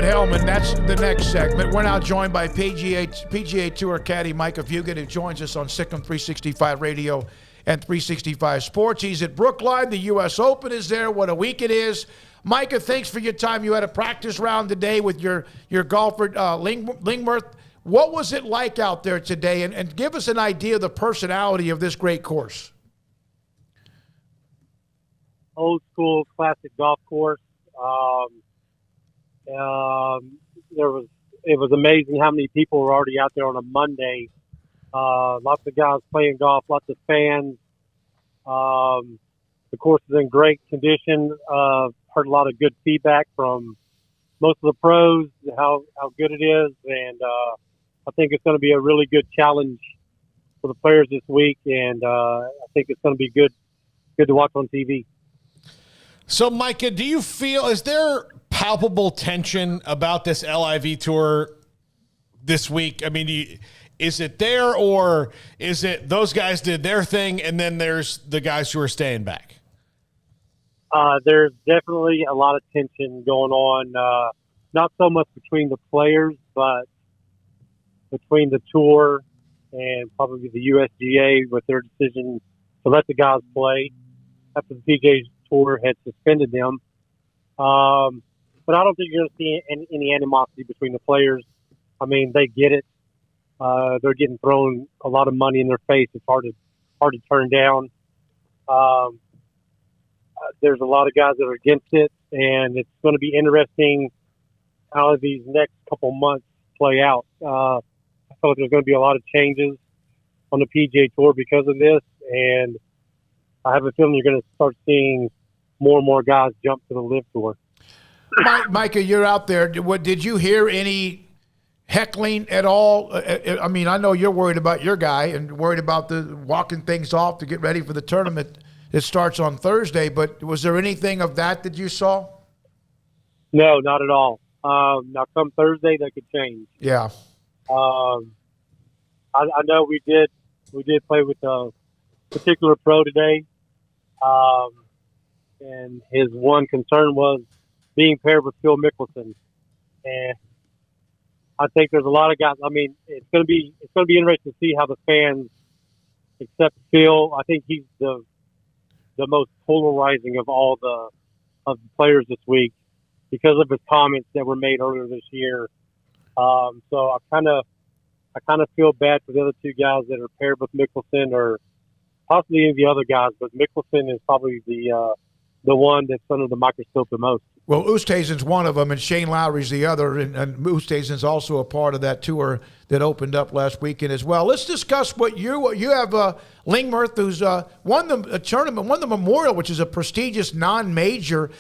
David Hellman. That's the next segment. We're now joined by PGA Tour Caddie Micah Fugitt, who joins us on Sikkim 365 Radio and 365 Sports. He's at Brookline. The U.S. Open is there. What a week it is. Micah, thanks for your time. You had a practice round today with your golfer, Lingmerth. What was it like out there today? And give us an idea of the personality of this great course. Old school, classic golf course. It was amazing how many people were already out there on a Monday. Lots of guys playing golf, lots of fans. The course is in great condition. Heard a lot of good feedback from most of the pros, how good it is, and I think it's going to be a really good challenge for the players this week, and I think it's going to be good to watch on TV. So, Micah, do you feel, is there palpable tension about this LIV Tour this week? I mean, is it there, or is it those guys did their thing and then there's the guys who are staying back? There's definitely a lot of tension going on, not so much between the players, but between the tour and probably the USGA with their decision to let the guys play after the PGA Tour had suspended them. But I don't think you're going to see any animosity between the players. I mean, they get it. They're getting thrown a lot of money in their face. It's hard to turn down. There's a lot of guys that are against it, and it's going to be interesting how these next couple months play out. I thought there's going to be a lot of changes on the PGA Tour because of this, and I have a feeling you're going to start seeing more and more guys jump to the Liv Tour. Micah, you're out there. Did you hear any heckling at all? I mean, I know you're worried about your guy and worried about the walking things off to get ready for the tournament. It starts on Thursday, but was there anything of that you saw? No, not at all. Now, come Thursday, that could change. Yeah. I know we did play with a particular pro today, and his one concern was being paired with Phil Mickelson, and I think there's a lot of guys. I mean, it's going to be interesting to see how the fans accept Phil. I think he's the most polarizing of all the players this week because of his comments that were made earlier this year. So I kind of feel bad for the other two guys that are paired with Mickelson, or possibly any of the other guys, but Mickelson is probably the one that's under the microscope the most. Well, Oosthuizen's one of them, and Shane Lowry's the other, and Oosthuizen's also a part of that tour that opened up last weekend as well. Let's discuss what you have. Lingmerth, who's won the tournament, won the Memorial, which is a prestigious non-major.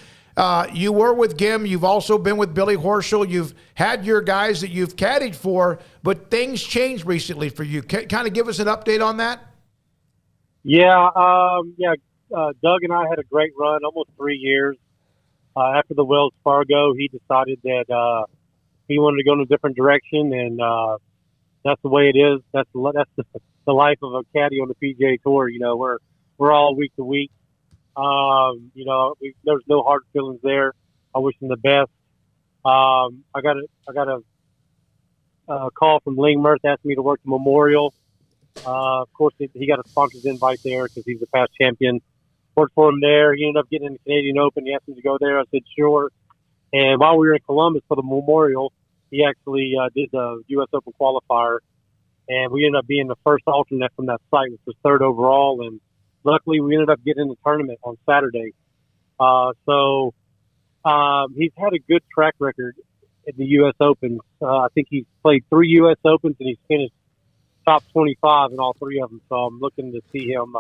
You were with Gim. You've also been with Billy Horschel. You've had your guys that you've caddied for, but things changed recently for you. Kind of give us an update on that? Yeah. Doug and I had a great run, almost 3 years. After the Wells Fargo, he decided that he wanted to go in a different direction, and that's the way it is. That's the life of a caddy on the PGA Tour. You know, we're all week to week. There's no hard feelings there. I wish him the best. I got a call from Lingmerth asking me to work the Memorial. Of course, he got a sponsor's invite there because he's a past champion. Worked for him there. He ended up getting in the Canadian Open. He asked me to go there. I said, sure. And while we were in Columbus for the Memorial, he actually did the U.S. Open qualifier. And we ended up being the first alternate from that site, which was third overall. And luckily, we ended up getting in the tournament on Saturday. So he's had a good track record at the U.S. Open. I think he's played 3 U.S. Opens, and he's finished top 25 in all 3 of them. So I'm looking to see him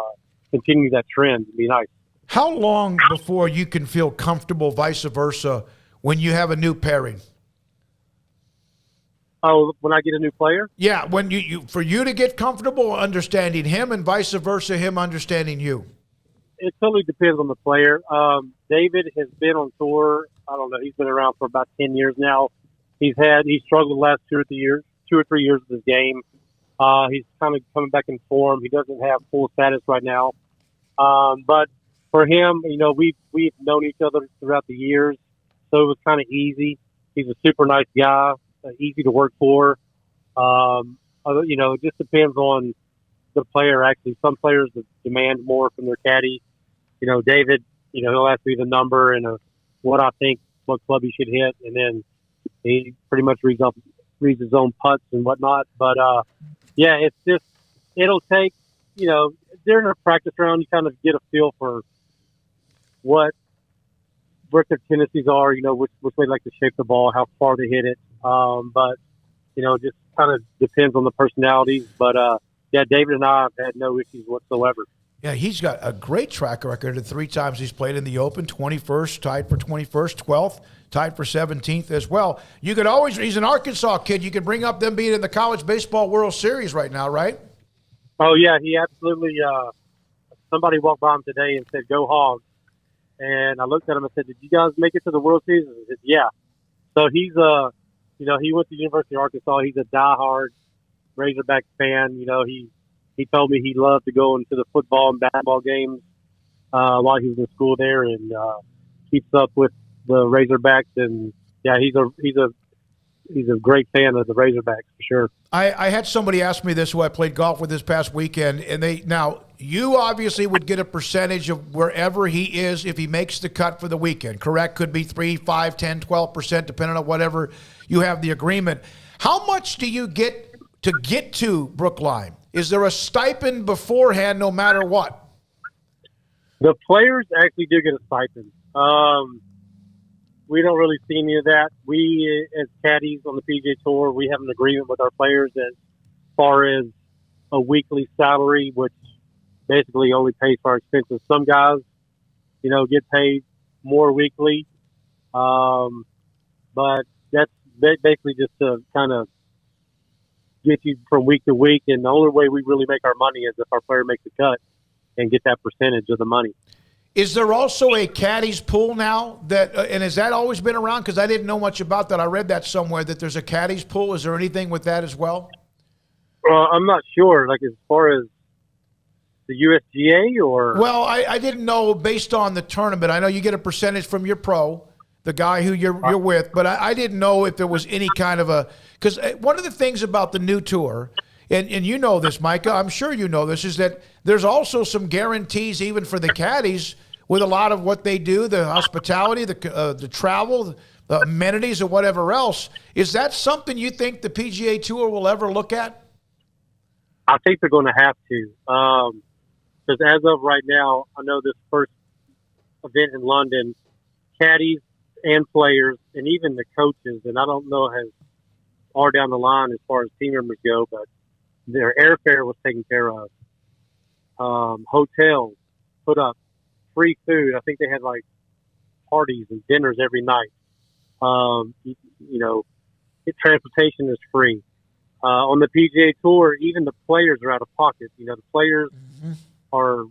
continue that trend. It'd be nice. How long before you can feel comfortable, vice versa, when you have a new pairing? Oh, when I get a new player? Yeah, when you for you to get comfortable understanding him and vice versa, him understanding you. It totally depends on the player. David has been on tour. I don't know. He's been around for about 10 years now. He's struggled the last 2 or 3 years of his game. He's kind of coming back in form. He doesn't have full status right now. But for him, we've known each other throughout the years, so it was kind of easy. He's a super nice guy, easy to work for. It just depends on the player. Actually, some players demand more from their caddy. David, he'll ask me the number and what club he should hit, and then he pretty much reads his own putts and whatnot. But it's just it'll take during a practice round you kind of get a feel for what their tendencies are. Which way they like to shape the ball, how far they hit it. But just kind of depends on the personalities. But David and I have had no issues whatsoever. Yeah, he's got a great track record. The 3 times he's played in the Open, 21st, tied for 21st, 12th, tied for 17th as well. You could always, he's an Arkansas kid. You could bring up them being in the College Baseball World Series right now, right? Oh, yeah, he absolutely, somebody walked by him today and said, "Go Hogs." And I looked at him and said, "Did you guys make it to the World Series?" And he said, "Yeah." So he's, he went to the University of Arkansas. He's a diehard Razorback fan. He told me he loved to go into the football and basketball games while he was in school there, and keeps up with the Razorbacks. And yeah, he's a great fan of the Razorbacks for sure. I had somebody ask me this who I played golf with this past weekend, and now you obviously would get a percentage of wherever he is if he makes the cut for the weekend, correct? Could be 3, 5, 10, 12%, depending on whatever you have the agreement. How much do you get to Brookline? Is there a stipend beforehand no matter what? The players actually do get a stipend. We don't really see any of that. We, as caddies on the PGA Tour, we have an agreement with our players as far as a weekly salary, which basically only pays for our expenses. Some guys, get paid more weekly, but that's basically just to kind of get you from week to week. And the only way we really make our money is if our player makes a cut and get that percentage of the money. Is there also a caddies pool now and has that always been around? Because I didn't know much about that. I read that somewhere that there's a caddies pool. Is there anything with that as well? I'm not sure. Like as far as the USGA or? Well, I didn't know based on the tournament. I know you get a percentage from your pro, the guy who you're with, but I didn't know if there was any kind of because one of the things about the new tour, and you know this, Micah, I'm sure you know this, is that there's also some guarantees even for the caddies with a lot of what they do, the hospitality, the travel, the amenities, or whatever else. Is that something you think the PGA Tour will ever look at? I think they're going to have to. Because as of right now, I know this first event in London, caddies and players and even the coaches, and I don't know how far down the line as far as team members go, but their airfare was taken care of. Hotels put up, free food. I think they had like parties and dinners every night. Transportation is free. On the PGA Tour, even the players are out of pocket. The players are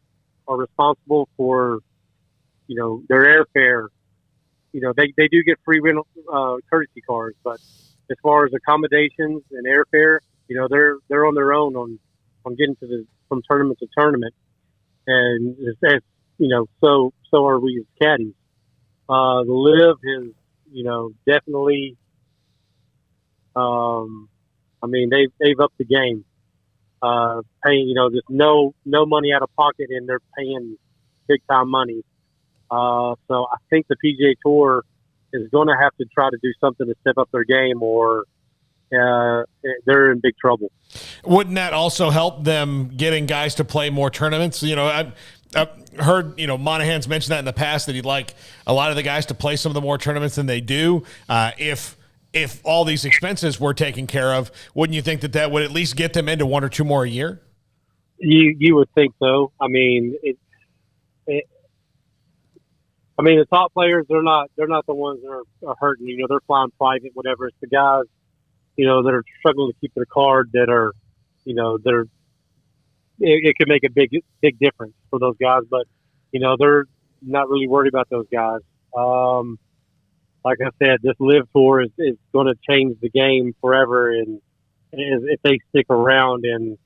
responsible for, their airfare. They do get free rental courtesy cars, but as far as accommodations and airfare, they're on their own on getting from tournament to tournament, and so are we as caddies. The Liv is definitely. They've upped the game. Paying just no money out of pocket, and they're paying big time money. So I think the PGA Tour is going to have to try to do something to step up their game, or they're in big trouble. Wouldn't that also help them getting guys to play more tournaments? I've heard, Monahan's mentioned that in the past, that he'd like a lot of the guys to play some of the more tournaments than they do. If all these expenses were taken care of, wouldn't you think that would at least get them into 1 or 2 more a year? You would think so. The top players, they're not the ones that are hurting. They're flying private, whatever. It's the guys, that are struggling to keep their card that are, it could make a big difference for those guys. But, they're not really worried about those guys. Like I said, this Liv Tour is going to change the game forever, and if they stick around, and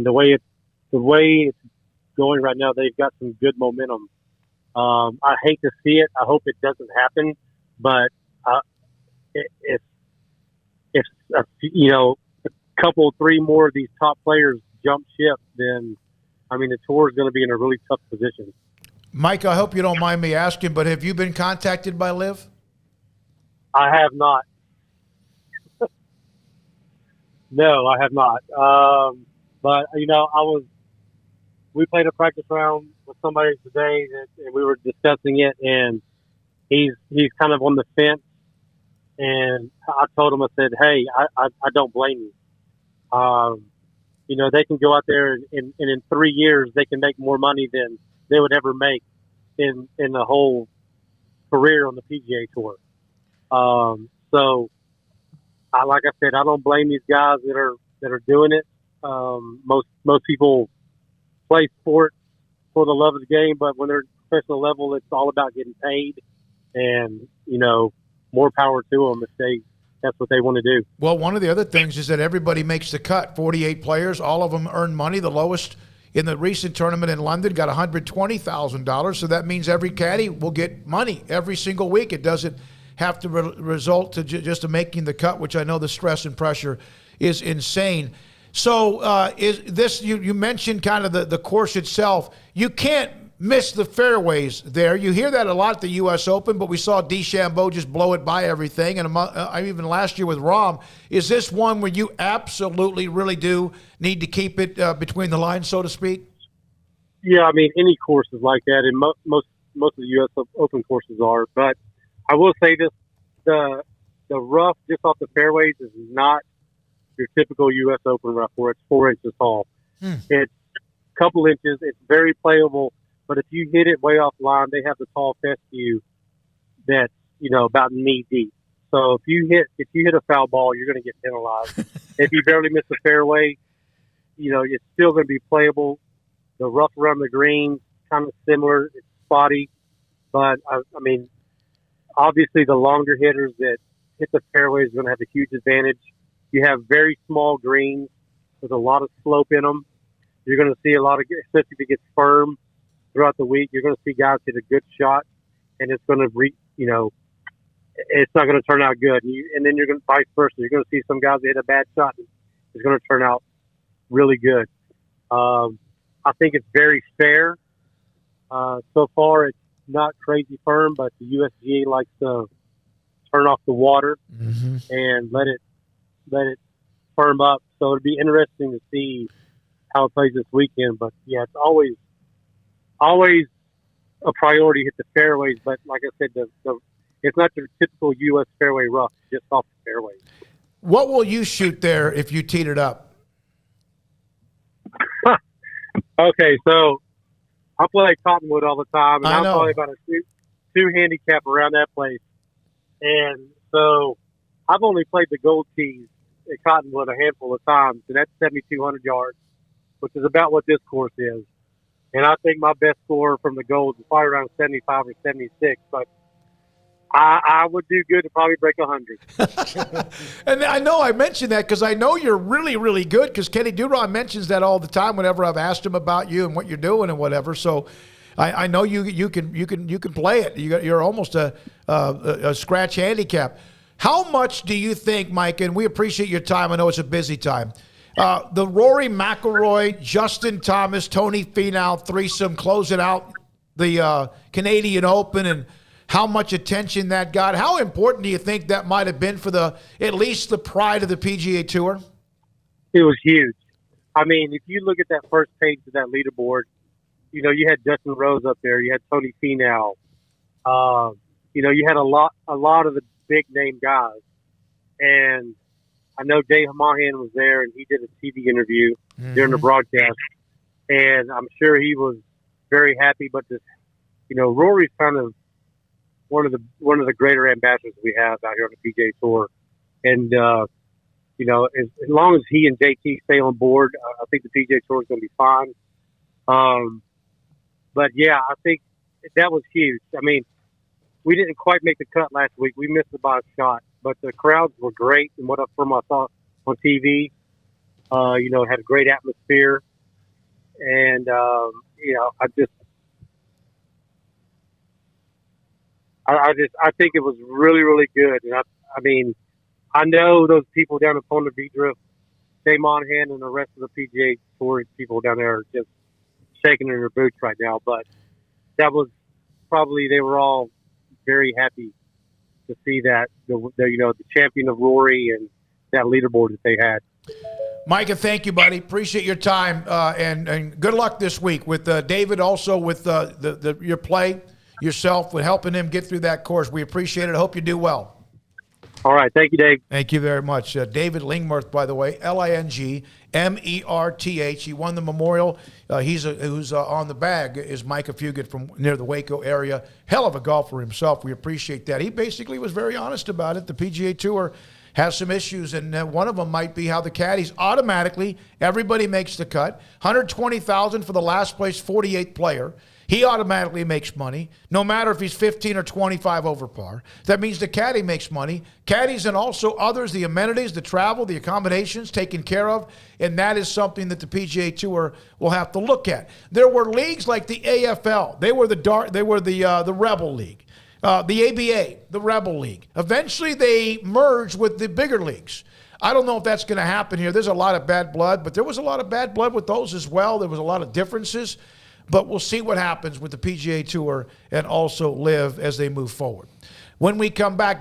the way it's going right now, they've got some good momentum. I hate to see it. I hope it doesn't happen, but if you know, a couple, three more of these top players jump ship, then I mean the tour is going to be in a really tough position. Mike, I hope you don't mind me asking, but have you been contacted by Liv? I have not. No, I have not. But you know, we played a practice round with somebody today, and we were discussing it, and he's kind of on the fence. And I told him, I said, hey, I don't blame you. You know, they can go out there and in 3 years they can make more money than they would ever make in the whole career on the PGA Tour. So, like I said, I don't blame these guys that are doing it. Most people play sports for the love of the game, but when they're at professional level, it's all about getting paid. And you know, more power to them if that's what they want to do. Well, one of the other things is that everybody makes the cut. 48 players, all of them earn money. The lowest in the recent tournament in London got $120,000. So that means every caddy will get money every single week. It doesn't have to result to just to making the cut, which I know the stress and pressure is insane. So is this you mentioned kind of the course itself. You can't miss the fairways there. You hear that a lot at the U.S. Open, but we saw DeChambeau just blow it by everything. And even last year with Rahm, is this one where you absolutely really do need to keep it between the lines, so to speak? Yeah, I mean, any course is like that, and most of the U.S. Open courses are. But I will say this, the rough just off the fairways is not your typical U.S. Open rough where it's 4 inches tall. It's a couple inches. It's very playable. But if you hit it way off line, they have the tall fescue that's, you know, about knee deep. So if you hit a foul ball, you're going to get penalized. If you barely miss the fairway, you know, it's still going to be playable. The rough around the green, kind of similar. It's spotty. But, I mean, obviously the longer hitters that hit the fairway is going to have a huge advantage. You have very small greens with a lot of slope in them. You're going to see a lot of, especially if it gets firm throughout the week, you're going to see guys hit a good shot, and it's going to it's not going to turn out good. And then you're going to vice versa. You're going to see some guys that hit a bad shot, and it's going to turn out really good. I think it's very fair. So far, it's not crazy firm, but the USGA likes to turn off the water and let it firm up. So it'd be interesting to see how it plays this weekend. But yeah, it's always a priority to hit the fairways. But like I said, it's not your typical U.S. fairway rough, just off the fairways. What will you shoot there if you teed it up? Okay, so I play Cottonwood all the time, and I'm probably about a two handicap around that place. And so I've only played the gold tees at Cottonwood a handful of times, and that's 7,200 yards, which is about what this course is. And I think my best score from the gold is probably around 75 or 76, but I would do good to probably break 100. And I know I mentioned that because I know you're really, really good, because Kenny Duron mentions that all the time whenever I've asked him about you and what you're doing and whatever. So I know you can play it. You're almost a scratch handicap. How much do you think, Mike, and we appreciate your time, I know it's a busy time, the Rory McIlroy, Justin Thomas, Tony Finau threesome closing out the Canadian Open, and how much attention that got? How important do you think that might have been for at least the pride of the PGA Tour? It was huge. I mean, if you look at that first page of that leaderboard, you know, you had Justin Rose up there, you had Tony Finau, you know, you had a lot of the big name guys, and I know Jay Hamahan was there, and he did a TV interview during the broadcast, and I'm sure he was very happy. But this, you know, Rory's kind of one of the greater ambassadors we have out here on the PGA Tour, and you know, as long as he and JT stay on board, I think the PGA Tour is going to be fine. But yeah, I think that was huge. I mean, we didn't quite make the cut last week. We missed it by a shot, but the crowds were great. And from what I saw on TV, you know, it had a great atmosphere. And, you know, I think it was really, really good. And I mean, I know those people down at Ponte Vedra, Jay Monahan and the rest of the PGA Tour people down there are just shaking in their boots right now. But that was probably, they were all very happy to see that, the champion of Rory and that leaderboard that they had. Micah, thank you, buddy. Appreciate your time, and good luck this week with David, also with your play, yourself, with helping him get through that course. We appreciate it. I hope you do well. All right. Thank you, Dave. Thank you very much. David Lingmerth, by the way, Lingmerth. He won the Memorial. Who's on the bag is Micah Fugitt from near the Waco area. Hell of a golfer himself. We appreciate that. He basically was very honest about it. The PGA Tour has some issues, and one of them might be how the caddies automatically, everybody makes the cut. $120,000 for the last place 48th player. He automatically makes money, no matter if he's 15 or 25 over par. That means the caddy makes money. Caddies and also others, the amenities, the travel, the accommodations taken care of, and that is something that the PGA Tour will have to look at. There were leagues like the AFL. They were the Rebel League. The ABA, the Rebel League. Eventually, they merged with the bigger leagues. I don't know if that's going to happen here. There's a lot of bad blood, but there was a lot of bad blood with those as well. There was a lot of differences. But we'll see what happens with the PGA Tour and also Liv as they move forward. When we come back,